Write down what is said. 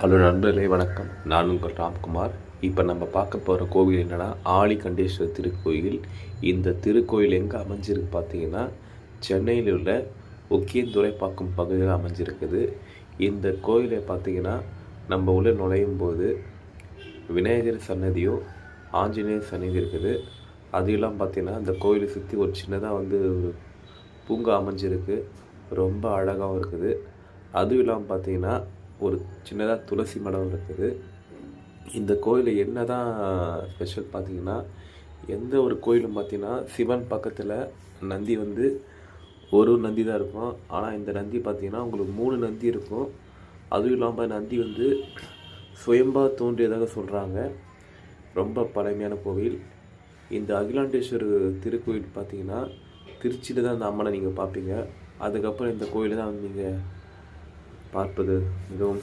Hello நண்பர்களே, வணக்கம். நான் உங்கள் ராம்குமார். இப்போ நம்ம பார்க்க போகிற கோவில் என்னென்னா ஆழிகண்டேஸ்வரர் திருக்கோயில். இந்த திருக்கோயில் எங்கே அமைஞ்சிருக்கு பார்த்தீங்கன்னா, சென்னையில் உள்ள ஒக்கியந்துறைப்பாக்கம் பகுதியில் அமைஞ்சிருக்குது. இந்த கோயிலை பார்த்தீங்கன்னா, நம்ம உள்ளே நுழையும் போது விநாயகர் சன்னதியும் ஆஞ்சநேயர் சன்னதி இருக்குது. அது இல்லாமல் பார்த்தீங்கன்னா, இந்த கோயிலை சுற்றி ஒரு சின்னதாக ஒரு பூங்கா அமைஞ்சிருக்கு. ரொம்ப அழகாகவும் இருக்குது. அதுவும் இல்லாமல் பார்த்தீங்கன்னா, ஒரு சின்னதாக துளசி மடம் இருக்குது. இந்த கோயிலில் என்ன தான் ஸ்பெஷல் பார்த்தீங்கன்னா, எந்த ஒரு கோயிலும் பார்த்தீங்கன்னா, சிவன் பக்கத்தில் நந்தி ஒரு நந்தி தான் இருக்கும். ஆனால் இந்த நந்தி பார்த்தீங்கன்னா உங்களுக்கு 3 நந்தி இருக்கும். அதுவும் இல்லாமல் நந்தி சுயம்பா தோன்றியதாக சொல்கிறாங்க. ரொம்ப பழமையான கோவில். இந்த அகிலாண்டேஸ்வரர் திருக்கோயில் பார்த்தீங்கன்னா, திருச்சியில் தான் இந்த அம்மனை நீங்கள் பார்ப்பீங்க. அதுக்கப்புறம் இந்த கோயிலை தான் நீங்கள் பார்ப்பது மிகவும்